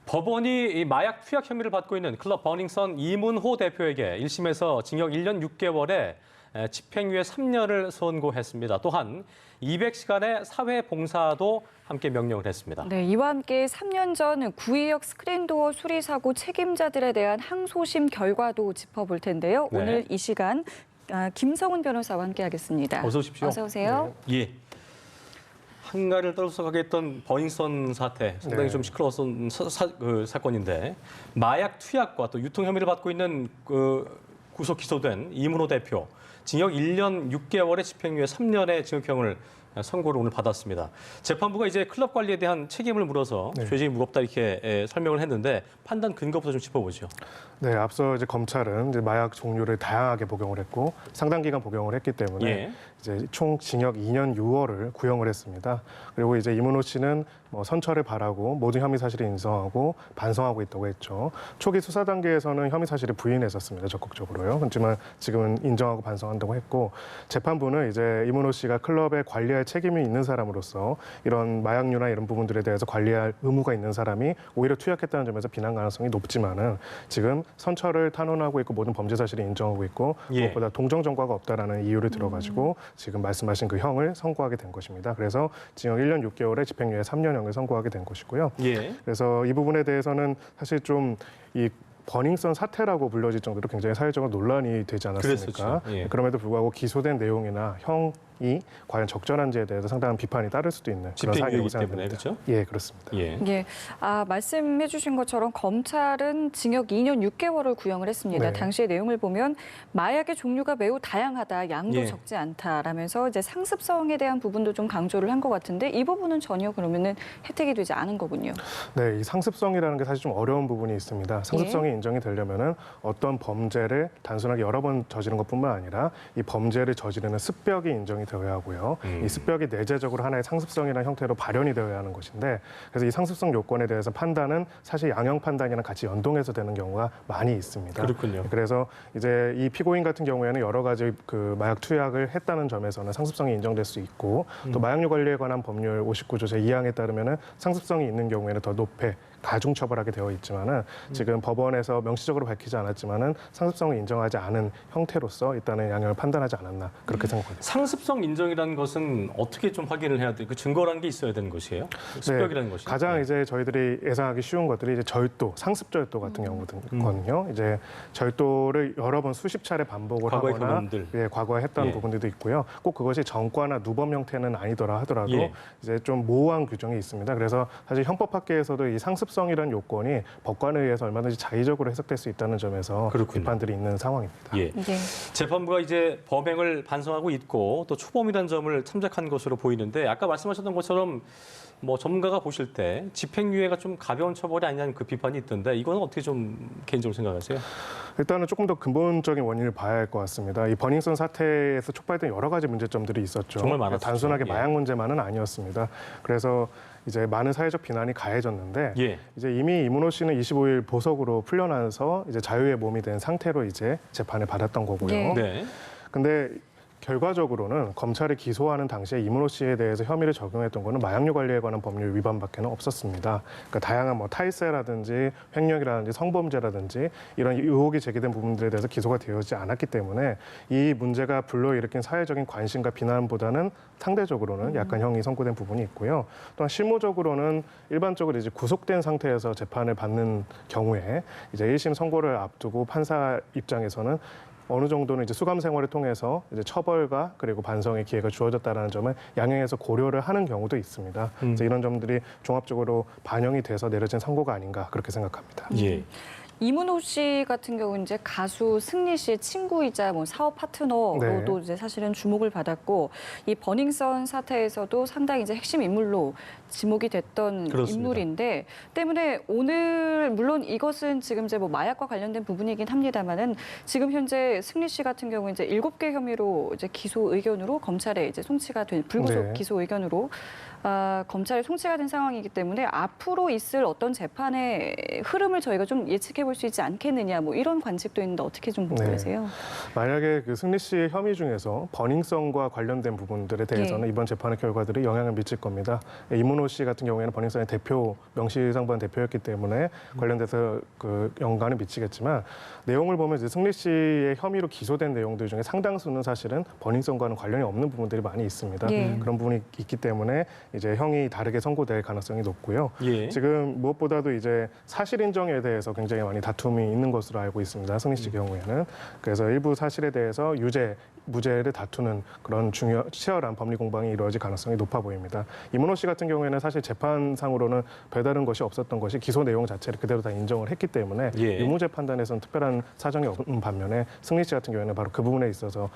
법원이 이 마약 투약 혐의를 받고 있는 클럽 버닝썬 이문호 대표에게 1심에서 징역 1년 6개월에 집행유예 3년을 선고했습니다. 또한 200시간의 사회봉사도 함께 명령을 했습니다. 네, 이와 함께 3년 전 구의역 스크린도어 수리 사고 책임자들에 대한 항소심 결과도 짚어볼 텐데요. 네. 오늘 이 시간 김성훈 변호사와 함께하겠습니다. 어서 오십시오. 어서 오세요. 네. 예. 한가를 떨어서가게 했던 버닝썬 사태, 상당히 좀 시끄러웠던 사건인데 마약 투약과 또 유통 혐의를 받고 있는 구속 기소된 이문호 대표 징역 1년 6개월의 집행유예 3년의 징역형을 선고를 오늘 받았습니다. 재판부가 이제 클럽 관리에 대한 책임을 물어서 죄질이 무겁다 이렇게 설명을 했는데 판단 근거부터 좀 짚어보죠. 네, 앞서 이제 검찰은 이제 마약 종류를 다양하게 복용을 했고 상당 기간 복용을 했기 때문에 이제 총 징역 2년 6월을 구형을 했습니다. 그리고 이제 이문호 씨는 뭐 선처를 바라고 모든 혐의 사실을 인정하고 반성하고 있다고 했죠. 초기 수사 단계에서는 혐의 사실을 부인했었습니다. 적극적으로요. 하지만 지금은 인정하고 반성한다고 했고 재판부는 이제 이문호 씨가 클럽에 관리할 책임이 있는 사람으로서 이런 마약류나 이런 부분들에 대해서 관리할 의무가 있는 사람이 오히려 투약했다는 점에서 비난 가능성이 높지만은 지금 선처를 탄원하고 있고 모든 범죄 사실을 인정하고 있고 무엇보다 동정 전과가 없다라는 이유를 들어가지고 지금 말씀하신 그 형을 선고하게 된 것입니다. 그래서 징역 1년 6개월에 집행유예 3년형을 선고하게 된 것이고요. 그래서 이 부분에 대해서는 사실 좀 이 버닝썬 사태라고 불려질 정도로 굉장히 사회적으로 논란이 되지 않았습니까? 그럼에도 불구하고 기소된 내용이나 형이 과연 적절한지에 대해서 상당한 비판이 따를 수도 있는 그런 사안이라고 생각합니다. 그렇죠? 예, 그렇습니다. 말씀해 주신 것처럼 검찰은 징역 2년 6개월을 구형을 했습니다. 당시의 내용을 보면 마약의 종류가 매우 다양하다, 양도 적지 않다라면서 이제 상습성에 대한 부분도 좀 강조를 한 것 같은데 이 부분은 전혀 그러면은 혜택이 되지 않은 거군요. 네, 이 상습성이라는 게 사실 좀 어려운 부분이 있습니다. 상습성이 인정이 되려면은 어떤 범죄를 단순하게 여러 번 저지른 것뿐만 아니라 이 범죄를 저지르는 습벽이 인정이 되어야 하고요. 이 습벽이 내재적으로 하나의 상습성이라는 형태로 발현이 되어야 하는 것인데 그래서 이 상습성 요건에 대해서 판단은 사실 양형 판단이랑 같이 연동해서 되는 경우가 많이 있습니다. 그렇군요. 그래서 이제 이 피고인 같은 경우에는 여러 가지 그 마약 투약을 했다는 점에서는 상습성이 인정될 수 있고 또 마약류 관리에 관한 법률 59조 제2항에 따르면은 상습성이 있는 경우에는 더 높게 가중 처벌하게 되어 있지만은 지금 법원에서 명시적으로 밝히지 않았지만은 상습성을 인정하지 않은 형태로서 일단은 양형을 판단하지 않았나 그렇게 생각합니다. 상습성 인정이라는 것은 어떻게 좀 확인을 해야 돼요? 그 증거라는 게 있어야 되는 것이에요? 습벽이라는 것이. 가장 이제 저희들이 예상하기 쉬운 것들이 이제 절도, 상습 절도 같은 경우거든요. 이제 절도를 여러 번 수십 차례 반복을 하거나 과거에 했던 부분들도 있고요. 꼭 그것이 전과나 누범 형태는 아니더라 하더라도 이제 좀 모호한 규정이 있습니다. 그래서 사실 형법학계에서도 이 상습성이라는 요건이 법관에 의해서 얼마든지 자의적으로 해석될 수 있다는 점에서 비판들이 있는 상황입니다. 재판부가 이제 범행을 반성하고 있고 또 초범이라는 점을 참작한 것으로 보이는데 아까 말씀하셨던 것처럼 뭐 전문가가 보실 때 집행유예가 좀 가벼운 처벌이 아니냐는 그 비판이 있던데 이거는 어떻게 좀 개인적으로 생각하세요? 일단은 조금 더 근본적인 원인을 봐야 할 것 같습니다. 이 버닝썬 사태에서 촉발된 여러 가지 문제점들이 있었죠. 정말 많았죠. 단순하게 마약 문제만은 아니었습니다. 그래서 이제 많은 사회적 비난이 가해졌는데 이제 이미 이문호 씨는 25일 보석으로 풀려나서 이제 자유의 몸이 된 상태로 이제 재판을 받았던 거고요. 근데 결과적으로는 검찰이 기소하는 당시에 이문호 씨에 대해서 혐의를 적용했던 거는 마약류 관리에 관한 법률 위반밖에는 없었습니다. 그러니까 다양한 뭐 탈세라든지 횡령이라든지 성범죄라든지 이런 의혹이 제기된 부분들에 대해서 기소가 되어지지 않았기 때문에 이 문제가 불러일으킨 사회적인 관심과 비난보다는 상대적으로는 약간 형이 선고된 부분이 있고요. 또한 실무적으로는 일반적으로 이제 구속된 상태에서 재판을 받는 경우에 이제 1심 선고를 앞두고 판사 입장에서는 어느 정도는 이제 수감 생활을 통해서 이제 처벌과 그리고 반성의 기회가 주어졌다는 점을 양형에서 고려를 하는 경우도 있습니다. 그래서 이런 점들이 종합적으로 반영이 돼서 내려진 선고가 아닌가 그렇게 생각합니다. 이문호 씨 같은 경우는 이제 가수 승리 씨의 친구이자 뭐 사업 파트너로도 이제 사실은 주목을 받았고 이 버닝썬 사태에서도 상당히 이제 핵심 인물로 지목이 됐던 인물인데 때문에 오늘 물론 이것은 지금 이제 뭐 마약과 관련된 부분이긴 합니다만은 지금 현재 승리 씨 같은 경우 이제 7개 혐의로 이제 기소 의견으로 검찰에 이제 송치가 된 불구속 기소 의견으로 검찰에 송치가 된 상황이기 때문에 앞으로 있을 어떤 재판의 흐름을 저희가 좀 예측해 볼 수 있지 않겠느냐 뭐 이런 관측도 있는데 어떻게 좀 보고 계세요? 만약에 그 승리 씨의 혐의 중에서 버닝썬과 관련된 부분들에 대해서는 이번 재판의 결과들이 영향을 미칠 겁니다. 이문호 씨 같은 경우에는 버닝썬의 대표 명시상부한 대표였기 때문에 관련돼서 그 연관을 미치겠지만 내용을 보면 이제 승리 씨의 혐의로 기소된 내용들 중에 상당수는 사실은 버닝썬과는 관련이 없는 부분들이 많이 있습니다. 그런 부분이 있기 때문에 이제 형이 다르게 선고될 가능성이 높고요. 지금 무엇보다도 이제 사실 인정에 대해서 굉장히 많이 다툼이 있는 것으로 알고 있습니다. 승리 씨 경우에는. 그래서 일부 사실에 대해서 유죄, 무죄를 다투는 그런 치열한 법리 공방이 이루어질 가능성이 높아 보입니다. 이문호 씨 같은 경우에는 사실 재판상으로는 별다른 것이 없었던 것이 기소 내용 자체를 그대로 다 인정을 했기 때문에 유무죄 판단에서는 특별한 사정이 없는 반면에 승리 씨 같은 경우에는 바로 그 부분에 있어서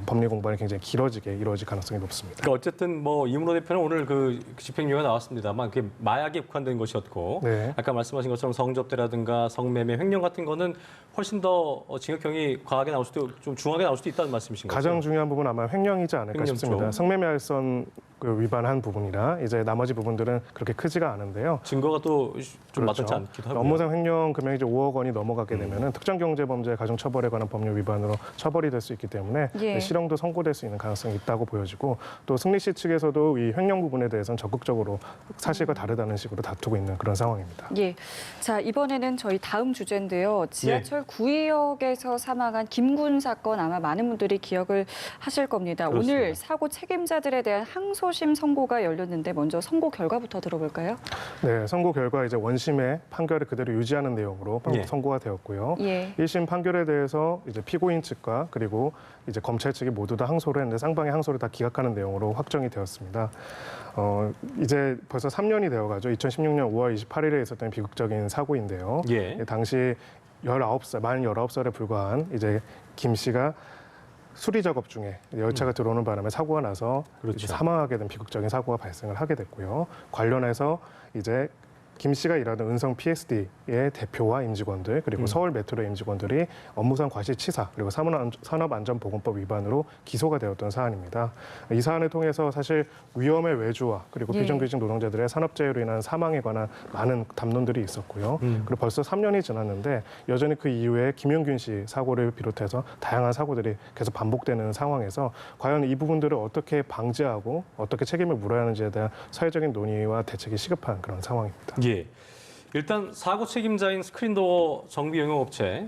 법리 공방이 굉장히 길어지게 이루어질 가능성이 높습니다. 그러니까 어쨌든 뭐 이문호 대표는 오늘 그 집행유예가 나왔습니다만 그게 마약에 국한된 것이었고 아까 말씀하신 것처럼 성접대라든가 성매매, 횡령 같은 거는 훨씬 더 징역형이 과하게 나올 수도 좀 중하게 나올 수도 있다는 말씀이신가요? 가장 중요한 부분은 아마 횡령이지 않을까 싶습니다. 성매매할선 위반한 부분이라 이제 나머지 부분들은 그렇게 크지가 않은데요. 증거가 또 좀 맞지 않기도 하고요. 업무상 횡령 금액이 이제 5억 원이 넘어가게 되면은 특정경제범죄 가중처벌에 관한 법률 위반으로 처벌이 될 수 있기 때문에 실형도 선고될 수 있는 가능성이 있다고 보여지고 또 승리 씨 측에서도 이 횡령 부분에 대해서는 적극적으로 사실과 다르다는 식으로 다투고 있는 그런 상황입니다. 자, 이번에는 저희 다음 주제인데요. 지하철 구의역에서 사망한 김군 사건 아마 많은 분들이 기억을 하실 겁니다. 그렇습니다. 오늘 사고 책임자들에 대한 항소심 선고가 열렸는데 먼저 선고 결과부터 들어볼까요? 네, 선고 결과 이제 원심의 판결을 그대로 유지하는 내용으로 선고가 되었고요. 1심 판결에 대해서 이제 피고인 측과 그리고 이제 검찰 측이 모두 다 항소를 했는데 쌍방의 항소를 다 기각하는 내용으로 확정이 되었습니다. 이제 벌써 3년이 되어가죠. 2016년 5월 28일에 있었던 비극적인 사고인데요. 당시 19살, 만 19살에 불과한 이제 김 씨가 수리 작업 중에 열차가 들어오는 바람에 사고가 나서 이제 사망하게 된 비극적인 사고가 발생을 하게 됐고요. 관련해서 이제 김 씨가 일하던 은성 PSD의 대표와 임직원들 그리고 서울 메트로 임직원들이 업무상 과실치사 그리고 산업안전보건법 위반으로 기소가 되었던 사안입니다. 이 사안을 통해서 사실 위험의 외주와 그리고 비정규직 노동자들의 산업재해로 인한 사망에 관한 많은 담론들이 있었고요. 그리고 벌써 3년이 지났는데 여전히 그 이후에 김용균 씨 사고를 비롯해서 다양한 사고들이 계속 반복되는 상황에서 과연 이 부분들을 어떻게 방지하고 어떻게 책임을 물어야 하는지에 대한 사회적인 논의와 대책이 시급한 그런 상황입니다. 일단 사고 책임자인 스크린도어 정비용역업체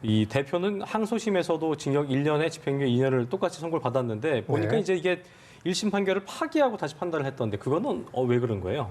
이 대표는 항소심에서도 징역 1년에 집행유예 2년을 똑같이 선고를 받았는데 보니까 이제 이게 1심 판결을 파기하고 다시 판단을 했던데 그거는 왜 그런 거예요?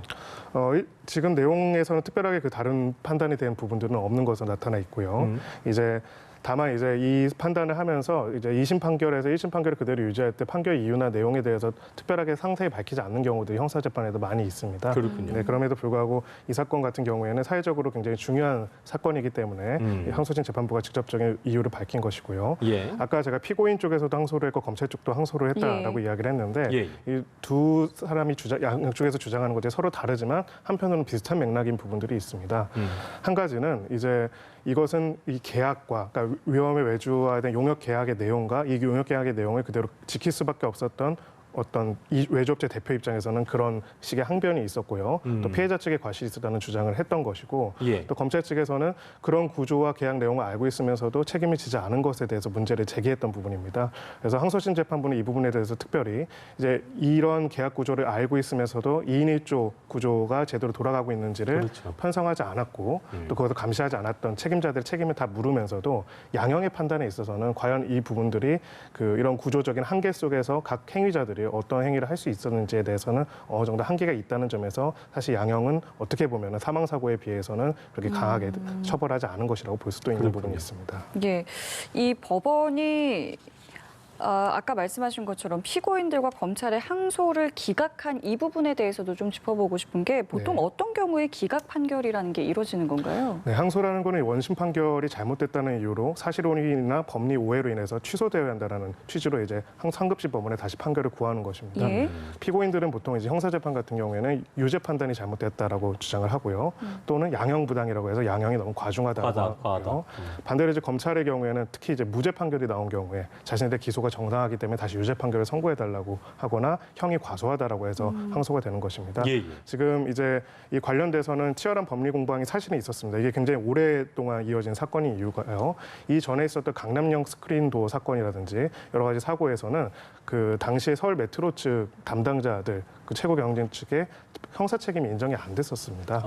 지금 내용에서는 특별하게 그 다른 판단이 된 부분들은 없는 것으로 나타나 있고요. 이제 다만 이제 이 판단을 하면서 이제 2심 판결에서 1심 판결을 그대로 유지할 때 판결 이유나 내용에 대해서 특별하게 상세히 밝히지 않는 경우들이 형사재판에도 많이 있습니다. 그렇군요. 네, 그럼에도 불구하고 이 사건 같은 경우에는 사회적으로 굉장히 중요한 사건이기 때문에 항소심 재판부가 직접적인 이유를 밝힌 것이고요. 아까 제가 피고인 쪽에서도 항소를 했고 검찰 쪽도 항소를 했다라고 이야기를 했는데 이 두 사람이 양쪽에서 주장하는 것이 서로 다르지만 한편으로는 비슷한 맥락인 부분들이 있습니다. 한 가지는 이제 이것은 이 계약과 그러니까 위험의 외주화에 대한 용역 계약의 내용과 이 용역 계약의 내용을 그대로 지킬 수밖에 없었던 어떤 이 외주업체 대표 입장에서는 그런 식의 항변이 있었고요. 또 피해자 측의 과실이 있었다는 주장을 했던 것이고 또 검찰 측에서는 그런 구조와 계약 내용을 알고 있으면서도 책임을 지지 않은 것에 대해서 문제를 제기했던 부분입니다. 그래서 항소심 재판부는 이 부분에 대해서 특별히 이제 이런 계약 구조를 알고 있으면서도 2인 1조 구조가 제대로 돌아가고 있는지를 편성하지 않았고 또 그것을 감시하지 않았던 책임자들의 책임을 다 물으면서도 양형의 판단에 있어서는 과연 이 부분들이 이런 구조적인 한계 속에서 각 행위자들이 어떤 행위를 할 수 있었는지에 대해서는 어느 정도 한계가 있다는 점에서 사실 양형은 어떻게 보면 사망 사고에 비해서는 그렇게 강하게 처벌하지 않은 것이라고 볼 수도 있는 부분이 있습니다. 이 법원이 아까 말씀하신 것처럼 피고인들과 검찰의 항소를 기각한 이 부분에 대해서도 좀 짚어보고 싶은 게 보통 어떤 경우에 기각 판결이라는 게 이루어지는 건가요? 네, 항소라는 거는 원심 판결이 잘못됐다는 이유로 사실혼이나 법리 오해로 인해서 취소되어야 한다는 취지로 이제 상급시 법원에 다시 판결을 구하는 것입니다. 피고인들은 보통 이제 형사재판 같은 경우에는 유죄 판단이 잘못됐다라고 주장을 하고요. 또는 양형 부당이라고 해서 양형이 너무 과중하다고 하고요. 반대로 이제 검찰의 경우에는 특히 이제 무죄 판결이 나온 경우에 자신에 대해 기소가 구조가 정당하기 때문에 다시 유죄 판결을 선고해달라고 하거나 형이 과소하다라고 해서 항소가 되는 것입니다. 예, 예. 지금 이제 이 관련돼서는 치열한 법리 공방이 사실은 있었습니다. 이게 굉장히 오랫동안 이어진 사건인 이유가요. 이 전에 있었던 강남역 스크린도 사건이라든지 여러 가지 사고에서는 그 당시에 서울 메트로 측 담당자들 그 최고 경쟁 측에 형사 책임이 인정이 안 됐었습니다.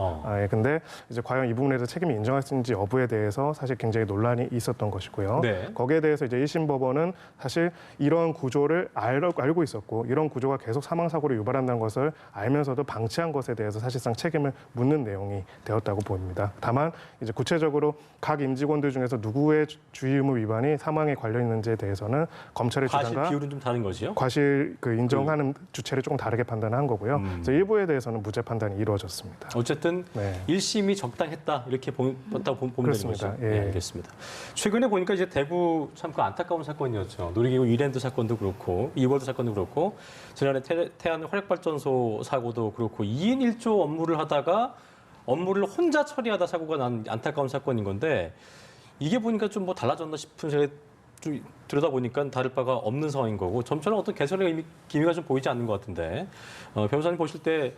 근데 이제 과연 이 부분에 대해서 책임이 인정할 수 있는지 여부에 대해서 사실 굉장히 논란이 있었던 것이고요. 네. 거기에 대해서 이제 1심 법원은 사실 이런 구조를 알고 있었고 이런 구조가 계속 사망 사고를 유발한다는 것을 알면서도 방치한 것에 대해서 사실상 책임을 묻는 내용이 되었다고 보입니다. 다만 이제 구체적으로 각 임직원들 중에서 누구의 주의 의무 위반이 사망에 관련 있는지에 대해서는 검찰의 과실 주장과 비율은 좀 다른 거지요? 과실 그 인정하는 주체를 조금 다르게 판단한 거고요. 그래서 일부에 대해서는 무죄 판단이 이루어졌습니다. 어쨌든 네. 1심이 적당했다 이렇게 보면 되는 그렇습니다. 거죠. 예. 네, 알겠습니다. 최근에 보니까 이제 대구 참 그 안타까운 사건이었죠. 놀이기구 이랜드 사건도 그렇고 이월드 사건도 그렇고 지난해 태안 화력발전소 사고도 그렇고 2인 1조 업무를 하다가 업무를 혼자 처리하다 사고가 난 안타까운 사건인 건데 이게 보니까 좀 뭐 달라졌나 싶은 생각이 좀 들여다보니까 다를 바가 없는 상황인 거고 점차로 어떤 개선의 기미가 좀 보이지 않는 것 같은데 변호사님 보실 때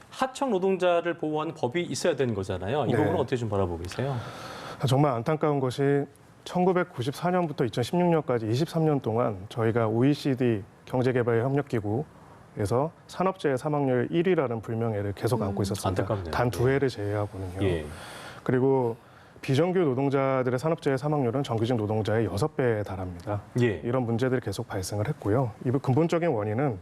하청 노동자를 보호하는 법이 있어야 되는 거잖아요. 이 네. 부분은 어떻게 좀 바라보고 계세요? 정말 안타까운 것이 1994년부터 2016년까지 23년 동안 저희가 OECD 경제개발협력기구에서 산업재해 사망률 1위라는 불명예를 계속 안고 있었습니다. 안타깝네요. 단 2회를 제외하고는요. 예. 그리고 비정규 노동자들의 산업재해 사망률은 정규직 노동자의 6배에 달합니다. 예. 이런 문제들이 계속 발생을 했고요. 이 근본적인 원인은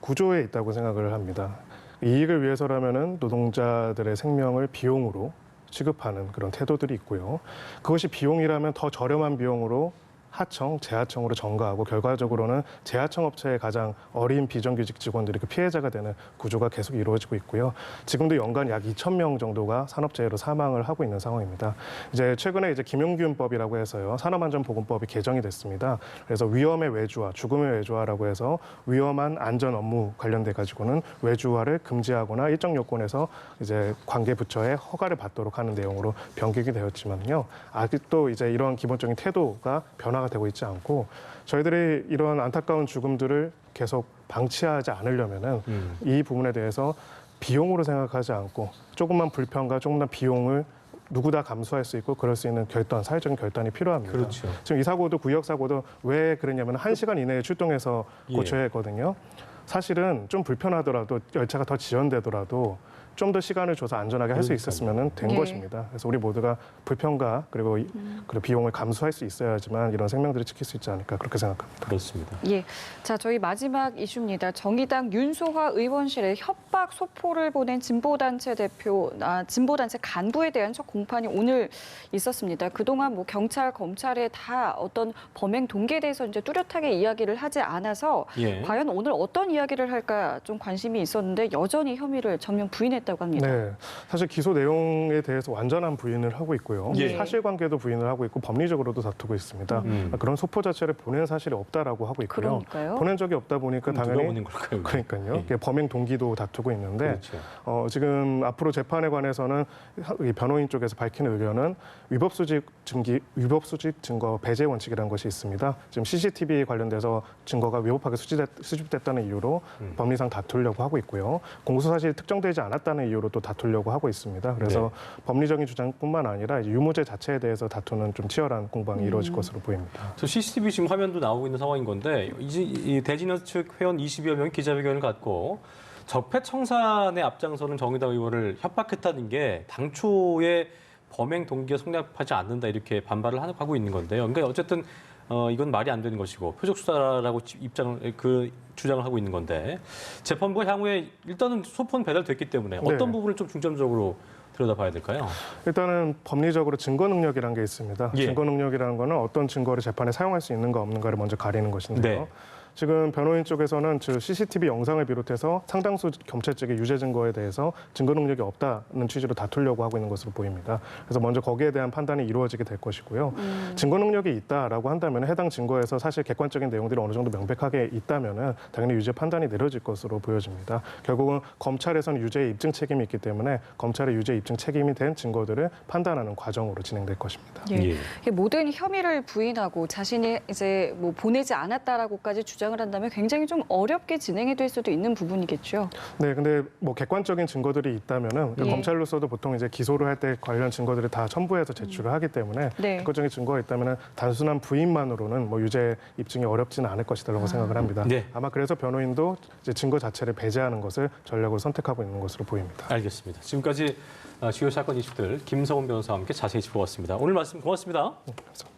구조에 있다고 생각을 합니다. 이익을 위해서라면은 노동자들의 생명을 비용으로 취급하는 그런 태도들이 있고요. 그것이 비용이라면 더 저렴한 비용으로 하청, 재하청으로 전가하고 결과적으로는 재하청 업체의 가장 어린 비정규직 직원들이 그 피해자가 되는 구조가 계속 이루어지고 있고요. 지금도 연간 약 2,000명 정도가 산업재해로 사망을 하고 있는 상황입니다. 이제 최근에 이제 김용균법이라고 해서요. 산업안전보건법이 개정이 됐습니다. 그래서 위험의 외주화, 죽음의 외주화라고 해서 위험한 안전 업무 관련돼 가지고는 외주화를 금지하거나 일정 요건에서 이제 관계 부처의 허가를 받도록 하는 내용으로 변경이 되었지만요. 아직도 이제 이런 기본적인 태도가 변화가 되고 있지 않고 저희들이 이런 안타까운 죽음들을 계속 방치하지 않으려면은 이 부분에 대해서 비용으로 생각하지 않고 조금만 불편과 조금만 비용을 누구 다 감수할 수 있고 그럴 수 있는 결단, 사회적인 결단이 필요합니다. 그렇죠. 지금 이 사고도 구역 사고도 왜 그랬냐면 1시간 이내에 출동해서 고쳐야 했거든요. 사실은 좀 불편하더라도 열차가 더 지연되더라도 좀 더 시간을 줘서 안전하게 할 수 있었으면 된 네. 것입니다. 그래서 우리 모두가 불편과 그리고 비용을 감수할 수 있어야지만 이런 생명들을 지킬 수 있지 않을까 그렇게 생각합니다. 그렇습니다. 예. 자, 저희 마지막 이슈입니다. 정의당 윤소화 의원실에 협박 소포를 보낸 진보단체 진보단체 간부에 대한 첫 공판이 오늘 있었습니다. 그동안 뭐 경찰, 검찰에 다 어떤 범행 동기에 대해서 이제 뚜렷하게 이야기를 하지 않아서 예. 과연 오늘 어떤 이야기를 할까 좀 관심이 있었는데 여전히 혐의를 전면 부인했다고 합니다. 네, 사실 기소 내용에 대해서 완전한 부인을 하고 있고요. 예. 사실관계도 부인을 하고 있고 법리적으로도 다투고 있습니다. 그런 소포 자체를 보낸 사실이 없다라고 하고 있고요. 그러니까요. 보낸 적이 없다 보니까 누가 당연히 보낸 걸까요? 그러니까요. 예. 이게 범행 동기도 다투고 있는데 그렇죠. 지금 앞으로 재판에 관해서는 이 변호인 쪽에서 밝힌 의견은 위법 수집 증거 배제 원칙이라는 것이 있습니다. 지금 CCTV 관련돼서 증거가 위법하게 수집됐다는 이유로 법리상 다투려고 하고 있고요. 공소 사실이 특정되지 않았다는 이유로 또 다투려고 하고 있습니다. 그래서 법리적인 주장뿐만 아니라 유무죄 자체에 대해서 다투는 좀 치열한 공방이 이루어질 것으로 보입니다. 저 CCTV 지금 화면도 나오고 있는 상황인 건데 이 대진여 측 회원 20여 명이 기자회견을 갖고 적폐 청산에 앞장서는 정의당 의원을 협박했다는 게 당초에 범행 동기에 성립하지 않는다 이렇게 반발을 하고 있는 건데요. 그러니까 어쨌든 이건 말이 안 되는 것이고 표적 수사라고 주장을 하고 있는 건데 재판부가 향후에 일단은 소포는 배달됐기 때문에 어떤 네. 부분을 좀 중점적으로 들여다봐야 될까요? 일단은 법리적으로 증거 능력이라는 게 있습니다. 예. 증거 능력이라는 거는 어떤 증거를 재판에 사용할 수 있는가 없는가를 먼저 가리는 것인데요. 네. 지금 변호인 쪽에서는 CCTV 영상을 비롯해서 상당수 검찰 측의 유죄 증거에 대해서 증거 능력이 없다는 취지로 다투려고 하고 있는 것으로 보입니다. 그래서 먼저 거기에 대한 판단이 이루어지게 될 것이고요. 증거 능력이 있다라고 한다면 해당 증거에서 사실 객관적인 내용들이 어느 정도 명백하게 있다면은 당연히 유죄 판단이 내려질 것으로 보여집니다. 결국은 검찰에서는 유죄의 입증 책임이 있기 때문에 검찰의 유죄 입증 책임이 된 증거들을 판단하는 과정으로 진행될 것입니다. 예. 모든 혐의를 부인하고 자신이 이제 뭐 보내지 않았다라고까지 주장을 한다면 굉장히 좀 어렵게 진행이 될 수도 있는 부분이겠죠. 네, 근데 뭐 객관적인 증거들이 있다면은 예. 검찰로서도 보통 이제 기소를 할 때 관련 증거들을 다 첨부해서 제출을 하기 때문에 네. 객관적인 증거가 있다면은 단순한 부인만으로는 뭐 유죄 입증이 어렵지는 않을 것이라고 생각을 합니다. 네. 아마 그래서 변호인도 이제 증거 자체를 배제하는 것을 전략으로 선택하고 있는 것으로 보입니다. 알겠습니다. 지금까지 주요 사건 이슈들 김성훈 변호사와 함께 자세히 짚어봤습니다. 오늘 말씀 고맙습니다. 감사합니다.